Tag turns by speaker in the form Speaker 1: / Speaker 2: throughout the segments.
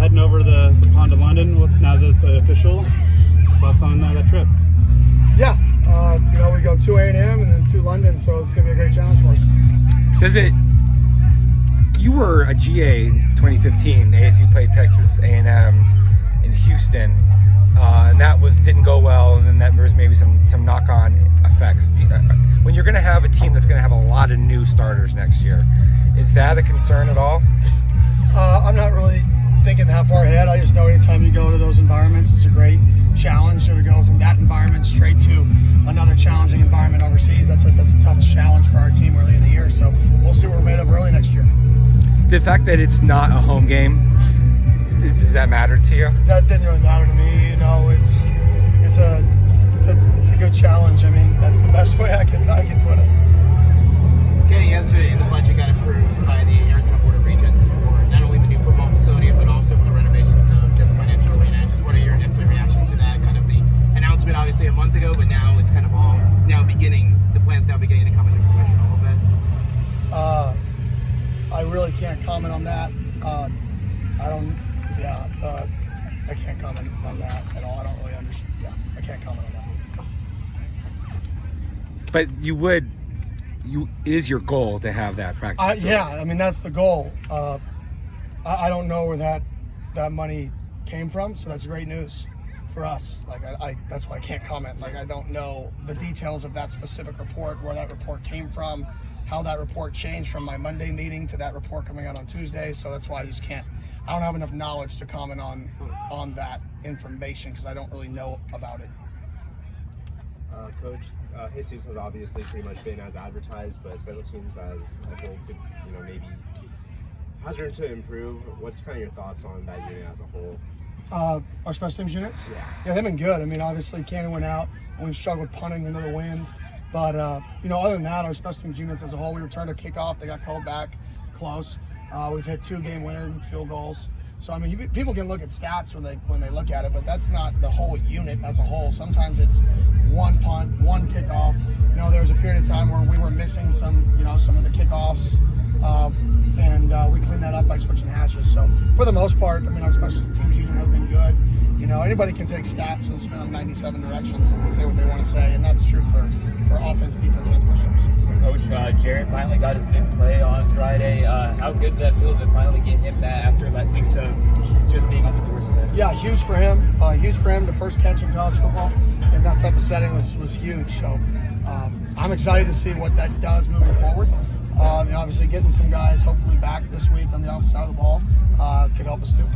Speaker 1: heading over the pond to London now that it's official. Thoughts on that trip?
Speaker 2: Yeah, we go to A&M and then to London, so it's going to be a great challenge for us.
Speaker 3: You were a GA in 2015. ASU played Texas A&M in Houston, and that didn't go well, and then there was maybe some knock-on effects. When you're going to have a team that's going to have a lot of new starters next year, is that a concern at all?
Speaker 2: I'm not really thinking that far ahead. I just know anytime you go to those environments, it's a great challenge to go from that environment straight to another challenging environment overseas. That's a tough challenge for our team early in the year, so we'll see what we're made of early next year.
Speaker 3: The fact that it's not a home game, does that matter to you?
Speaker 2: That didn't really matter to me. It's a good challenge. I mean, that's the best way I can put it.
Speaker 4: Kenny, yesterday the budget got approved by the Arizona Board of Regents for not only the new football facility but also for the renovations of Desert Financial Arena. Just what are your necessary reactions to that? Kind of the announcement, obviously a month ago, but now it's kind of all the plans now beginning to come into fruition a little bit.
Speaker 2: I really can't comment on that. I can't comment on that at all. I don't really understand. Yeah, I can't comment on that.
Speaker 3: But it is your goal to have that practice.
Speaker 2: Yeah, I mean, that's the goal. I don't know where that money came from, so that's great news for us. Like, that's why I can't comment. Like, I don't know the details of that specific report, where that report came from, how that report changed from my Monday meeting to that report coming out on Tuesday. So that's why I just can't. I don't have enough knowledge to comment on that information because I don't really know about it.
Speaker 5: Coach, Jesus has obviously pretty much been as advertised, but special teams as a whole could, maybe has room to improve. What's kind of your thoughts on that unit as a whole?
Speaker 2: Our special teams units?
Speaker 5: Yeah,
Speaker 2: they've been good. I mean, obviously Cannon went out and we've struggled punting into the wind. But, other than that, our special teams units as a whole, we returned a kickoff. They got called back close. We've hit 2 game-winner field goals. So, I mean, people can look at stats when they look at it, but that's not the whole unit as a whole. Sometimes it's one punt, one kickoff. There was a period of time where we were missing some of the kickoffs, and we cleaned that up by switching hashes. So, for the most part, I mean, our special teams unit has been good. Anybody can take stats and spin them 97 directions and say what they want to say, and that's true for offense, defense, and special teams.
Speaker 6: Coach, Jared finally got his big play on Friday. How good did that feel to finally get him that after weeks of just being on the doorstep?
Speaker 2: Yeah, huge for him. The first catch in college football in that type of setting was huge. So I'm excited to see what that does moving forward. Obviously, getting some guys hopefully back this week on the offensive side of the ball could help us too.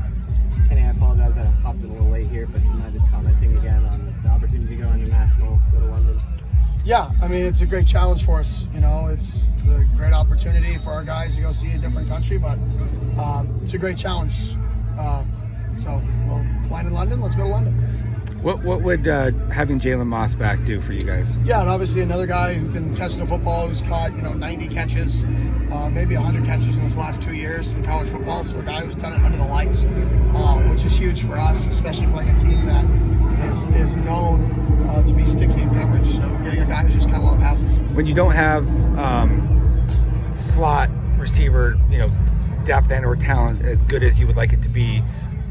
Speaker 7: Kenny, I apologize, I hopped in a little late here, but do you mind just commenting again on the opportunity to go international, go to London?
Speaker 2: Yeah, I mean, it's a great challenge for us. It's a great opportunity for our guys to go see a different country, but it's a great challenge. So we'll land in London. Let's go to London.
Speaker 3: What would having Jalen Moss back do for you guys?
Speaker 2: Yeah, and obviously another guy who can catch the football, who's caught 90 catches, maybe 100 catches in his last 2 years in college football. So a guy who's done it under the lights, which is huge for us, especially playing a team that is known to be sticky in coverage. So getting a guy who's just caught a lot of passes.
Speaker 3: When you don't have slot receiver, depth and or talent as good as you would like it to be,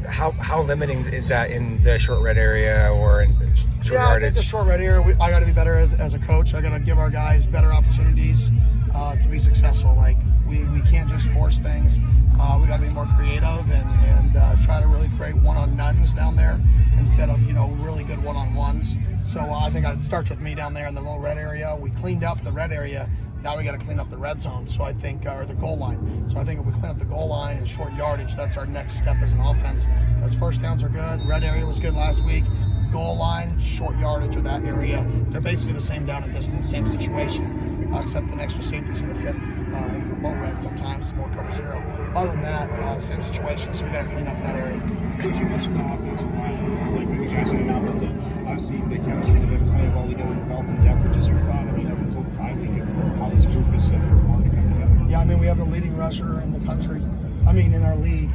Speaker 3: how limiting is that in the short red area or in short yardage?
Speaker 2: I think the short red area, I got to be better as a coach. I got to give our guys better opportunities to be successful. Like we can't just force things. We got to be more creative and try to really create one-on-nones down there instead of really good one-on-ones. So I think it starts with me down there in the little red area. We cleaned up the red area. Now we got to clean up the red zone. So I think, or the goal line. So I think if we clean up the goal line and short yardage, that's our next step as an offense. Because first downs are good. Red area was good last week. Goal line, short yardage of that area. They're basically the same down and distance, same situation, except an extra safeties in the fit. Low red sometimes, more cover zero. Other than that, same situation. So we got to clean up that area.
Speaker 8: Coach, you mentioned the offensive line, like when you guys hang out with obviously the chemistry that they've kind of all together developing depth, but just your thought, I mean, up until the bye week of how this group is performed to come together.
Speaker 2: Yeah, I mean, we have the leading rusher in the country. In our league.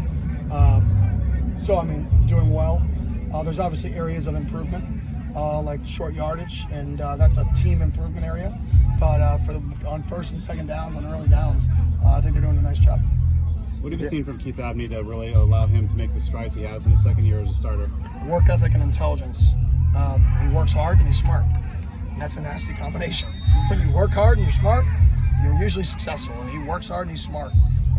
Speaker 2: So, doing well. There's obviously areas of improvement, like short yardage, and that's a team improvement area. But on first and second downs, on early downs, I think they're doing a nice job.
Speaker 1: What have you seen from Keith Abney to really allow him to make the strides he has in his second year as a starter?
Speaker 2: Work ethic and intelligence. He works hard and he's smart. That's a nasty combination. When you work hard and you're smart, you're usually successful. And he works hard and he's smart,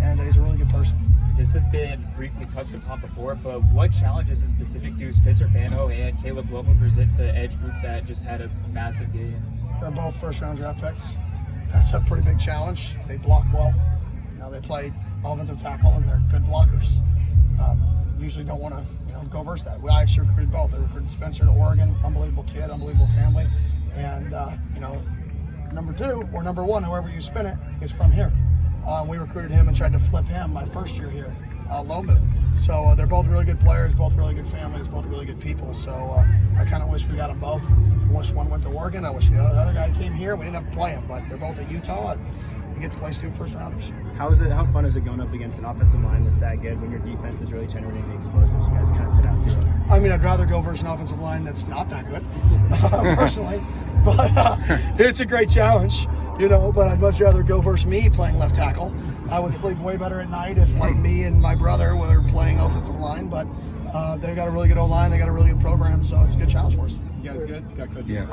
Speaker 2: and he's a really good person.
Speaker 6: This has been briefly touched upon before, but what challenges in specific do Spencer Fano and Caleb Lomu present the Edge group that just had a massive game?
Speaker 2: They're both first-round draft picks. That's a pretty big challenge. They block well. They play offensive tackle and they're good blockers. Usually don't want to go versus that. I actually recruited both. I recruited Spencer to Oregon, unbelievable kid, unbelievable family, and number 2 or number 1, however you spin it, is from here. We recruited him and tried to flip him my first year here, Lomu. So they're both really good players, both really good families, both really good people. So I kind of wish we got them both. I wish one went to Oregon. I wish the other guy came here. We didn't have to play him, but they're both at Utah. And we get to play 2 first-rounders.
Speaker 9: How fun is it going up against an offensive line that's that good when your defense is really generating the explosives you guys kind of set out to?
Speaker 2: I mean, I'd rather go versus an offensive line that's not that good, personally. But it's a great challenge, but I'd much rather go versus me playing left tackle. I would sleep way better at night if, like, me and my brother were playing offensive line. But they've got a really good O-line. They got a really good program, so it's a good challenge for us.
Speaker 1: You guys good? Got Coach
Speaker 3: Yeah.